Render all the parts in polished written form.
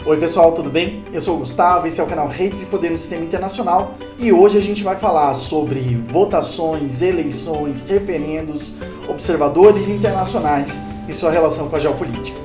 Oi pessoal, tudo bem? Eu sou o Gustavo, esse é o canal Redes e Poder no Sistema Internacional e hoje a gente vai falar sobre votações, eleições, referendos, observadores internacionais e sua relação com a geopolítica.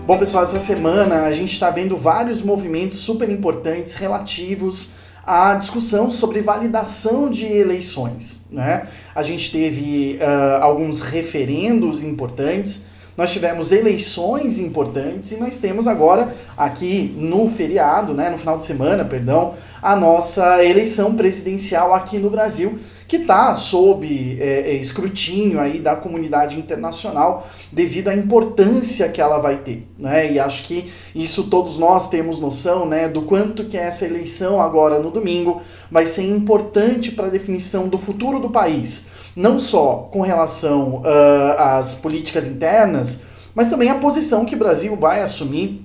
Bom pessoal, essa semana a gente está vendo vários movimentos super importantes relativos à discussão sobre validação de eleições, né? A gente teve alguns referendos importantes, nós tivemos eleições importantes e nós temos agora aqui no feriado, né, no final de semana, perdão, a nossa eleição presidencial aqui no Brasil, que está sob escrutínio aí da comunidade internacional devido à importância que ela vai ter, né? E acho que isso todos nós temos noção, né, do quanto que essa eleição agora no domingo vai ser importante para a definição do futuro do país, não só com relação às políticas internas, mas também a posição que o Brasil vai assumir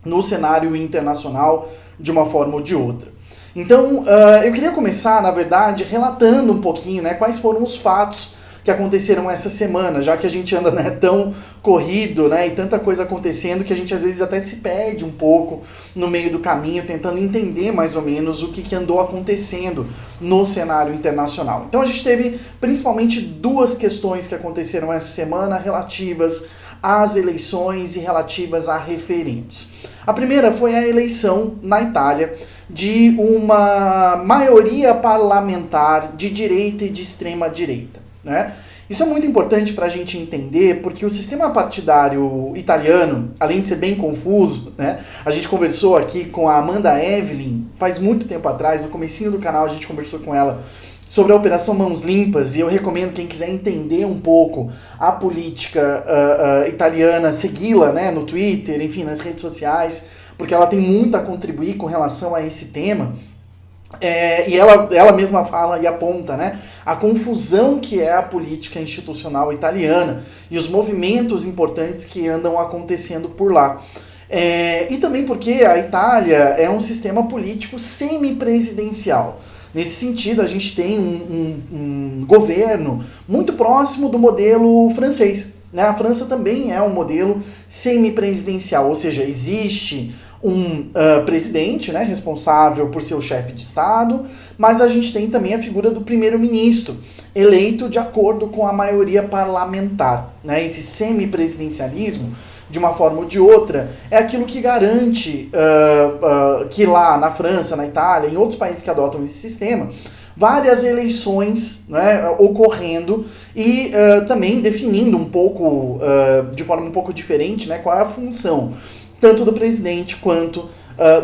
no cenário internacional de uma forma ou de outra. Então, eu queria começar, na verdade, relatando um pouquinho, né, quais foram os fatos que aconteceram essa semana, já que a gente anda, né, tão corrido, né, e tanta coisa acontecendo que a gente às vezes até se perde um pouco no meio do caminho, tentando entender mais ou menos o que andou acontecendo no cenário internacional. Então a gente teve principalmente duas questões que aconteceram essa semana relativas às eleições e relativas a referendos. A primeira foi a eleição na Itália de uma maioria parlamentar de direita e de extrema direita, né? Isso é muito importante para a gente entender, porque o sistema partidário italiano, além de ser bem confuso, né? A gente conversou aqui com a Amanda Evelyn, faz muito tempo atrás, no comecinho do canal a gente conversou com ela sobre a Operação Mãos Limpas, e eu recomendo quem quiser entender um pouco a política italiana, segui-la, né, no Twitter, enfim, nas redes sociais, porque ela tem muito a contribuir com relação a esse tema. E ela mesma fala e aponta, né, a confusão que é a política institucional italiana e os movimentos importantes que andam acontecendo por lá. E também porque a Itália é um sistema político semipresidencial. Nesse sentido, a gente tem um governo muito próximo do modelo francês, né? A França também é um modelo semipresidencial, ou seja, existe um presidente, né, responsável por ser o chefe de Estado, mas a gente tem também a figura do primeiro-ministro, eleito de acordo com a maioria parlamentar, né? Esse semipresidencialismo, de uma forma ou de outra, é aquilo que garante que lá na França, na Itália, em outros países que adotam esse sistema, várias eleições, né, ocorrendo e também definindo um pouco, de forma um pouco diferente, né, qual é a função tanto do presidente quanto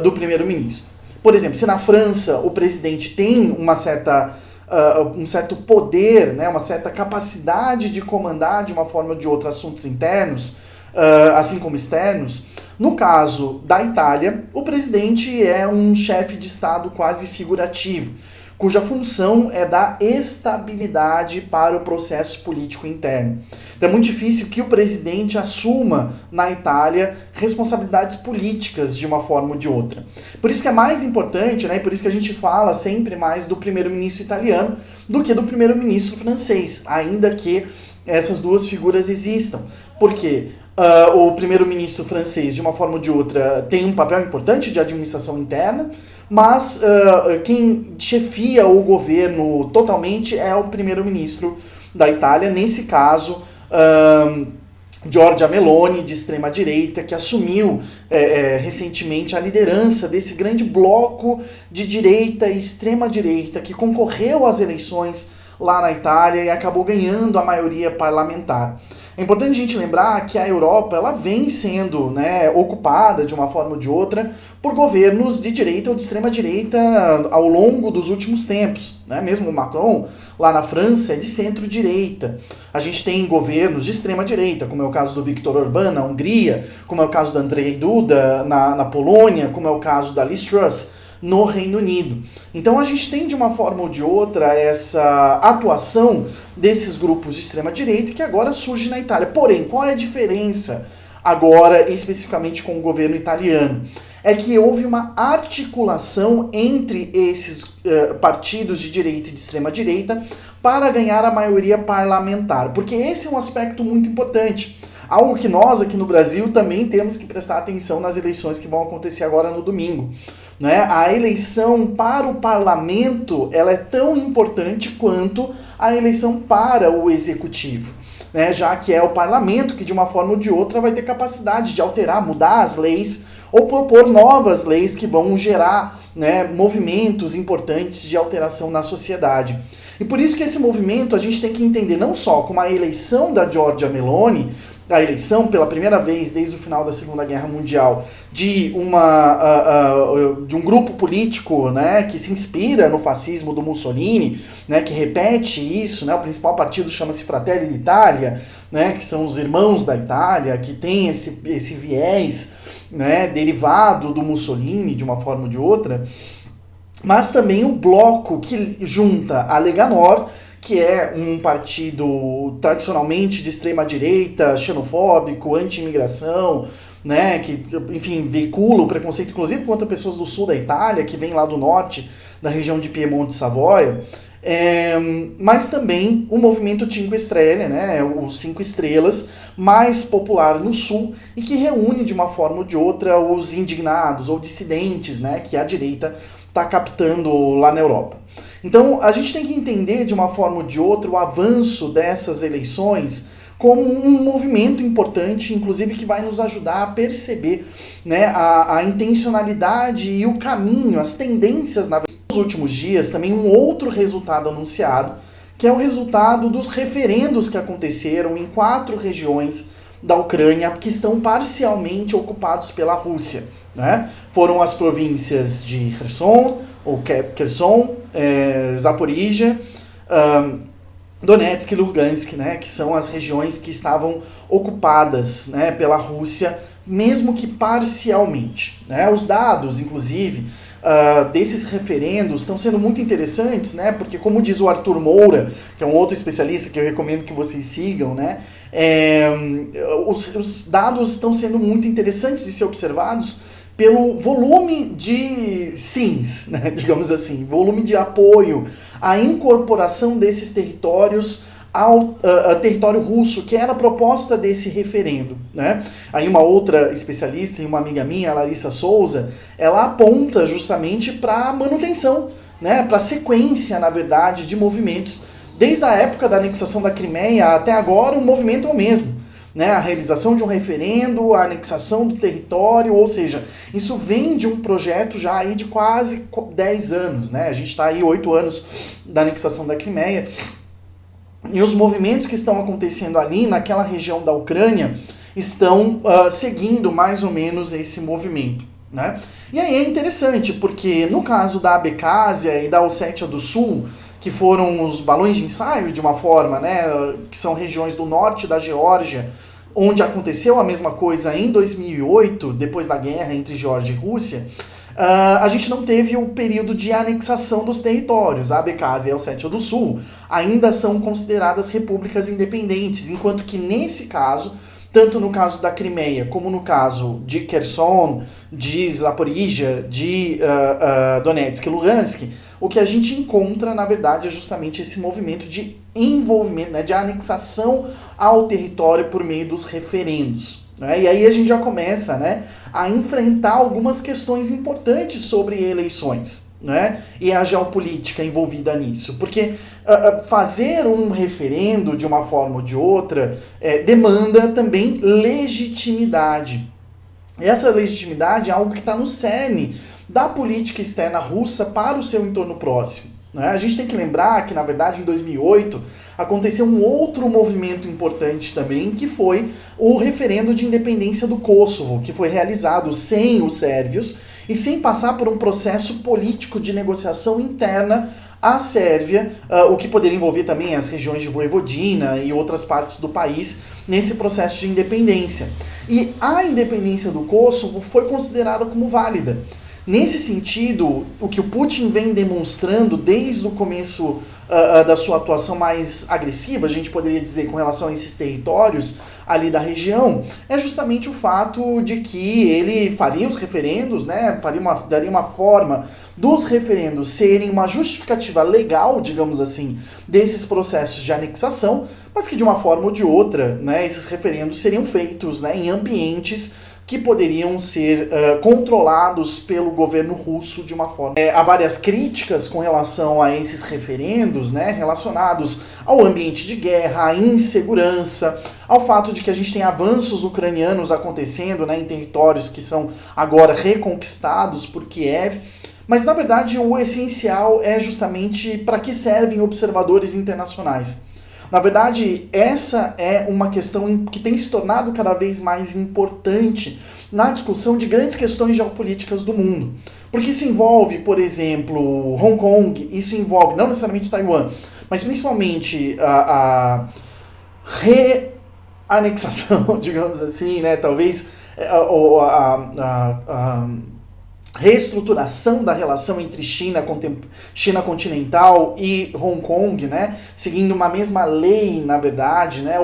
do primeiro-ministro. Por exemplo, se na França o presidente tem um certo poder, né, uma certa capacidade de comandar de uma forma ou de outra assuntos internos, assim como externos, no caso da Itália, o presidente é um chefe de Estado quase figurativo, cuja função é dar estabilidade para o processo político interno. Então é muito difícil que o presidente assuma na Itália responsabilidades políticas de uma forma ou de outra. Por isso que é mais importante, né, e por isso que a gente fala sempre mais do primeiro-ministro italiano do que do primeiro-ministro francês, ainda que essas duas figuras existam. Por quê? O primeiro-ministro francês, de uma forma ou de outra, tem um papel importante de administração interna, mas quem chefia o governo totalmente é o primeiro-ministro da Itália, nesse caso, Giorgia Meloni, de extrema-direita, que assumiu recentemente a liderança desse grande bloco de direita e extrema-direita que concorreu às eleições lá na Itália e acabou ganhando a maioria parlamentar. É importante a gente lembrar que a Europa ela vem sendo, né, ocupada de uma forma ou de outra por governos de direita ou de extrema direita ao longo dos últimos tempos, né? Mesmo o Macron, lá na França, é de centro-direita. A gente tem governos de extrema direita, como é o caso do Viktor Orbán na Hungria, como é o caso do Andrzej Duda na Polônia, como é o caso da Liz Truss no Reino Unido. Então a gente tem de uma forma ou de outra essa atuação desses grupos de extrema direita que agora surge na Itália. Porém, qual é a diferença agora especificamente com o governo italiano? É que houve uma articulação entre esses partidos de direita e de extrema direita para ganhar a maioria parlamentar, porque esse é um aspecto muito importante. Algo que nós aqui no Brasil também temos que prestar atenção nas eleições que vão acontecer agora no domingo. Né? A eleição para o parlamento ela é tão importante quanto a eleição para o executivo. Né? Já que é o parlamento que de uma forma ou de outra vai ter capacidade de alterar, mudar as leis ou propor novas leis que vão gerar, né, movimentos importantes de alteração na sociedade. E por isso que esse movimento a gente tem que entender não só como a eleição da Giorgia Meloni, a eleição pela primeira vez desde o final da Segunda Guerra Mundial de um grupo político, né, que se inspira no fascismo do Mussolini, né, que repete isso, né, o principal partido chama-se Fratelli d'Italia, né, que são os irmãos da Itália, que tem esse viés, né, derivado do Mussolini de uma forma ou de outra, mas também o bloco que junta a Lega Nord, que é um partido tradicionalmente de extrema-direita, xenofóbico, anti-imigração, né, que, enfim, veicula o preconceito, inclusive, contra pessoas do sul da Itália, que vêm lá do norte, da região de Piemonte e Savoia, mas também o movimento Cinque Stelle, né, o Cinco Estrelas, mais popular no sul, e que reúne, de uma forma ou de outra, os indignados ou dissidentes, né, que a direita está captando lá na Europa. Então, a gente tem que entender, de uma forma ou de outra, o avanço dessas eleições como um movimento importante, inclusive que vai nos ajudar a perceber, né, a intencionalidade e o caminho, as tendências nos últimos dias. Também um outro resultado anunciado, que é o resultado dos referendos que aconteceram em 4 regiões da Ucrânia, que estão parcialmente ocupados pela Rússia. Né? Foram as províncias de Kherson, Zaporizhia, Donetsk e Lugansk, né, que são as regiões que estavam ocupadas, né, pela Rússia, mesmo que parcialmente. Né? Os dados, inclusive, desses referendos estão sendo muito interessantes, né, porque, como diz o Arthur Moura, que é um outro especialista que eu recomendo que vocês sigam, né, os dados estão sendo muito interessantes de ser observados pelo volume de sims, né, digamos assim, volume de apoio à incorporação desses territórios ao território russo, que era a proposta desse referendo. Né? Aí uma outra especialista e uma amiga minha, a Larissa Souza, ela aponta justamente para a manutenção, né, para a sequência, na verdade, de movimentos. Desde a época da anexação da Crimeia até agora, o movimento é o mesmo. Né, a realização de um referendo, a anexação do território, ou seja, isso vem de um projeto já aí de quase 10 anos, né? A gente está aí 8 anos da anexação da Crimeia, e os movimentos que estão acontecendo ali naquela região da Ucrânia estão seguindo mais ou menos esse movimento. Né? E aí é interessante, porque no caso da Abkhazia e da Ossétia do Sul, que foram os balões de ensaio, de uma forma, né, que são regiões do norte da Geórgia, onde aconteceu a mesma coisa em 2008, depois da guerra entre Geórgia e Rússia, a gente não teve o período de anexação dos territórios. A Abkhazia e a Ossétia do Sul ainda são consideradas repúblicas independentes, enquanto que nesse caso, tanto no caso da Crimeia, como no caso de Kherson, de Zaporizhia, de Donetsk e Lugansk, o que a gente encontra, na verdade, é justamente esse movimento de envolvimento, né, de anexação ao território por meio dos referendos. Né? E aí a gente já começa, né, a enfrentar algumas questões importantes sobre eleições, né, e a geopolítica envolvida nisso. Porque fazer um referendo de uma forma ou de outra demanda também legitimidade. Essa legitimidade é algo que está no cerne da política externa russa para o seu entorno próximo. Né? A gente tem que lembrar que, na verdade, em 2008, aconteceu um outro movimento importante também, que foi o referendo de independência do Kosovo, que foi realizado sem os sérvios e sem passar por um processo político de negociação interna à Sérvia, o que poderia envolver também as regiões de Voivodina e outras partes do país nesse processo de independência. E a independência do Kosovo foi considerada como válida. Nesse sentido, o que o Putin vem demonstrando desde o começo da sua atuação mais agressiva, a gente poderia dizer, com relação a esses territórios ali da região, é justamente o fato de que ele faria os referendos, né, daria uma forma dos referendos serem uma justificativa legal, digamos assim, desses processos de anexação, mas que de uma forma ou de outra, né, esses referendos seriam feitos, né, em ambientes que poderiam ser controlados pelo governo russo de uma forma. Há várias críticas com relação a esses referendos, né, relacionados ao ambiente de guerra, à insegurança, ao fato de que a gente tem avanços ucranianos acontecendo, né, em territórios que são agora reconquistados por Kiev. Mas, na verdade, o essencial é justamente para que servem observadores internacionais. Na verdade, essa é uma questão que tem se tornado cada vez mais importante na discussão de grandes questões geopolíticas do mundo. Porque isso envolve, por exemplo, Hong Kong, isso envolve não necessariamente Taiwan, mas principalmente a reanexação, digamos assim, né? Talvez a reestruturação da relação entre China continental e Hong Kong, né, seguindo uma mesma lei, na verdade, né,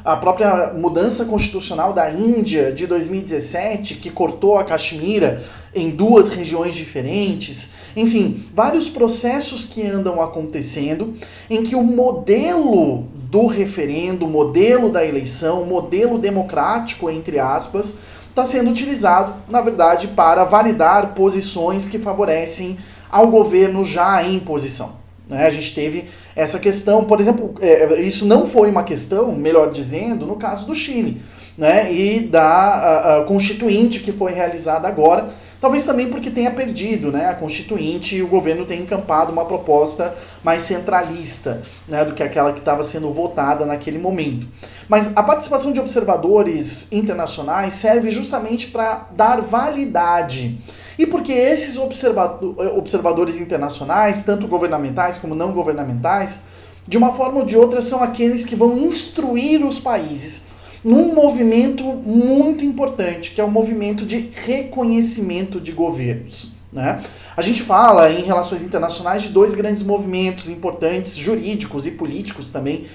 a própria mudança constitucional da Índia de 2017, que cortou a Caxemira em duas regiões diferentes, enfim, vários processos que andam acontecendo em que o modelo do referendo, o modelo da eleição, o modelo democrático, entre aspas, está sendo utilizado, na verdade, para validar posições que favorecem ao governo já em posição. A gente teve essa questão, por exemplo, isso não foi uma questão, melhor dizendo, no caso do Chile, né, e da Constituinte que foi realizada agora, talvez também porque tenha perdido, né, a Constituinte e o governo tenha encampado uma proposta mais centralista, né, do que aquela que estava sendo votada naquele momento. Mas a participação de observadores internacionais serve justamente para dar validade. E porque esses observadores internacionais, tanto governamentais como não governamentais, de uma forma ou de outra são aqueles que vão instruir os países num movimento muito importante, que é o movimento de reconhecimento de governos, né? A gente fala em relações internacionais de dois grandes movimentos importantes, jurídicos e políticos também,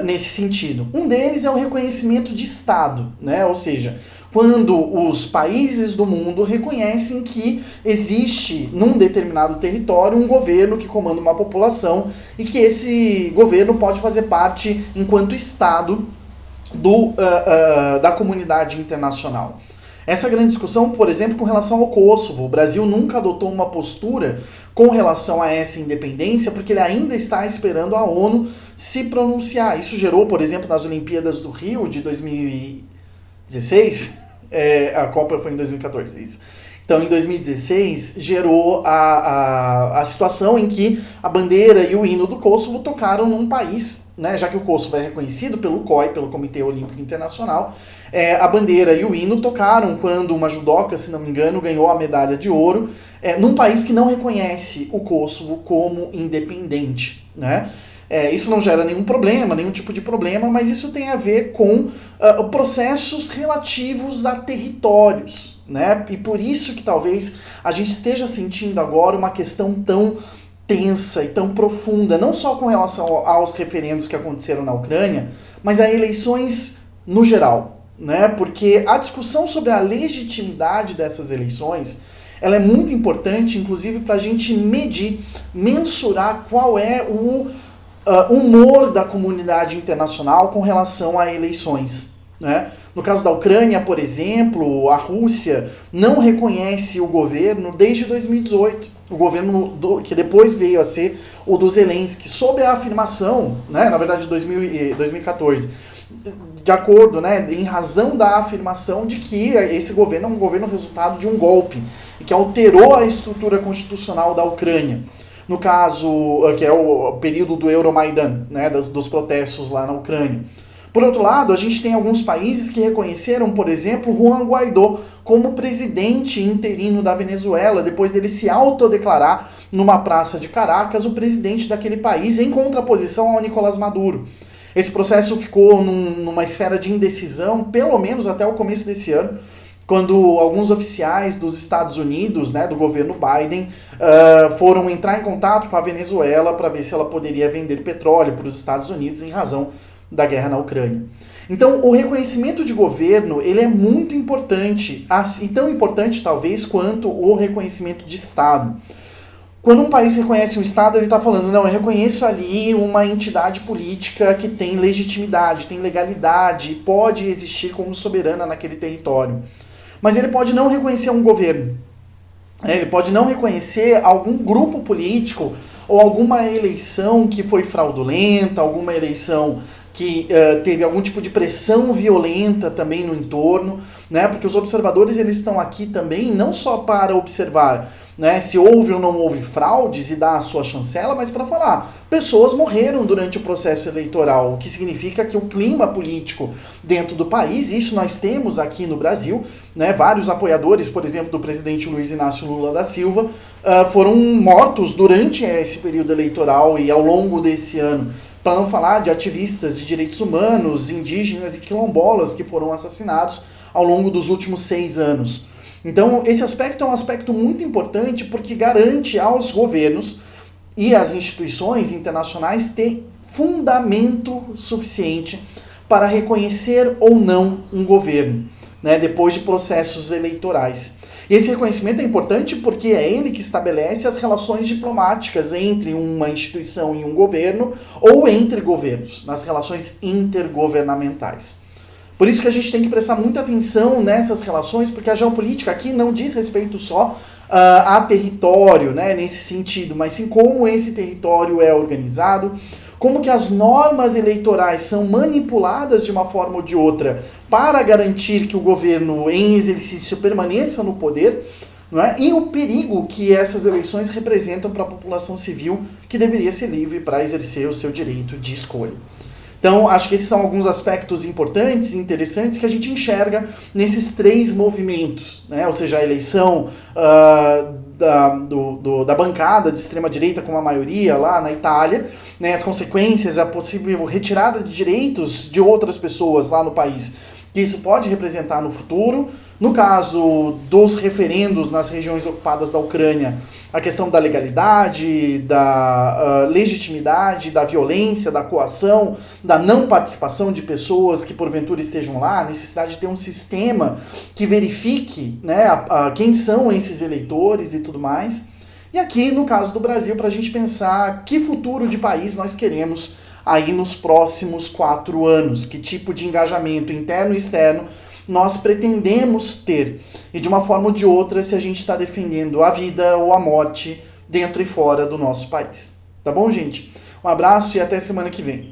nesse sentido. Um deles é o reconhecimento de Estado, né? Ou seja, quando os países do mundo reconhecem que existe num determinado território um governo que comanda uma população e que esse governo pode fazer parte, enquanto Estado, da comunidade internacional. Essa grande discussão, por exemplo, com relação ao Kosovo. O Brasil nunca adotou uma postura com relação a essa independência, porque ele ainda está esperando a ONU se pronunciar. Isso gerou, por exemplo, nas Olimpíadas do Rio de 2016, a Copa foi em 2014, isso. Então, em 2016, gerou a situação em que a bandeira e o hino do Kosovo tocaram num país, né, já que o Kosovo é reconhecido pelo COI, pelo Comitê Olímpico Internacional, a bandeira e o hino tocaram quando uma judoca, se não me engano, ganhou a medalha de ouro, num país que não reconhece o Kosovo como independente, né? Isso não gera nenhum problema, nenhum tipo de problema, mas isso tem a ver com processos relativos a territórios, né? E por isso que talvez a gente esteja sentindo agora uma questão tão tensa e tão profunda, não só com relação aos referendos que aconteceram na Ucrânia, mas a eleições no geral, né? Porque a discussão sobre a legitimidade dessas eleições, ela é muito importante, inclusive, para a gente medir, mensurar qual é o humor da comunidade internacional com relação a eleições, né? No caso da Ucrânia, por exemplo, a Rússia não reconhece o governo desde 2018. O governo que depois veio a ser o do Zelensky, sob a afirmação, né, na verdade 2014, de acordo, né, em razão da afirmação de que esse governo é um governo resultado de um golpe, e que alterou a estrutura constitucional da Ucrânia. No caso, que é o período do Euromaidan, né, dos protestos lá na Ucrânia. Por outro lado, a gente tem alguns países que reconheceram, por exemplo, Juan Guaidó como presidente interino da Venezuela, depois dele se autodeclarar numa praça de Caracas o presidente daquele país, em contraposição ao Nicolás Maduro. Esse processo ficou numa esfera de indecisão, pelo menos até o começo desse ano, quando alguns oficiais dos Estados Unidos, né, do governo Biden, foram entrar em contato com a Venezuela para ver se ela poderia vender petróleo para os Estados Unidos em razão da guerra na Ucrânia. Então, o reconhecimento de governo, ele é muito importante, e tão importante talvez quanto o reconhecimento de Estado. Quando um país reconhece um Estado, ele está falando, não, eu reconheço ali uma entidade política que tem legitimidade, tem legalidade, pode existir como soberana naquele território. Mas ele pode não reconhecer um governo. Ele pode não reconhecer algum grupo político ou alguma eleição que foi fraudulenta, alguma eleição que teve algum tipo de pressão violenta também no entorno, né? Porque os observadores eles estão aqui também não só para observar, né, se houve ou não houve fraudes e dar a sua chancela, mas para falar, pessoas morreram durante o processo eleitoral, o que significa que o clima político dentro do país, isso nós temos aqui no Brasil, né, vários apoiadores, por exemplo, do presidente Luiz Inácio Lula da Silva, foram mortos durante esse período eleitoral e ao longo desse ano. Para não falar de ativistas de direitos humanos, indígenas e quilombolas que foram assassinados ao longo dos últimos 6 anos. Então, esse aspecto é um aspecto muito importante porque garante aos governos e às instituições internacionais ter fundamento suficiente para reconhecer ou não um governo, né, depois de processos eleitorais. E esse reconhecimento é importante porque é ele que estabelece as relações diplomáticas entre uma instituição e um governo ou entre governos, nas relações intergovernamentais. Por isso que a gente tem que prestar muita atenção nessas relações, porque a geopolítica aqui não diz respeito só a território, né, nesse sentido, mas sim como esse território é organizado, como que as normas eleitorais são manipuladas de uma forma ou de outra para garantir que o governo em exercício permaneça no poder, não é? E o perigo que essas eleições representam para a população civil que deveria ser livre para exercer o seu direito de escolha. Então, acho que esses são alguns aspectos importantes e interessantes que a gente enxerga nesses 3 movimentos, né? Ou seja, a eleição da bancada de extrema-direita com a maioria lá na Itália, né? As consequências, a possível retirada de direitos de outras pessoas lá no país, que isso pode representar no futuro. No caso dos referendos nas regiões ocupadas da Ucrânia, a questão da legalidade, da legitimidade, da violência, da coação, da não participação de pessoas que porventura estejam lá, a necessidade de ter um sistema que verifique, né, quem são esses eleitores e tudo mais. E aqui, no caso do Brasil, para a gente pensar que futuro de país nós queremos aí nos próximos 4 anos, que tipo de engajamento interno e externo nós pretendemos ter, e de uma forma ou de outra, se a gente está defendendo a vida ou a morte dentro e fora do nosso país. Tá bom, gente? Um abraço e até semana que vem.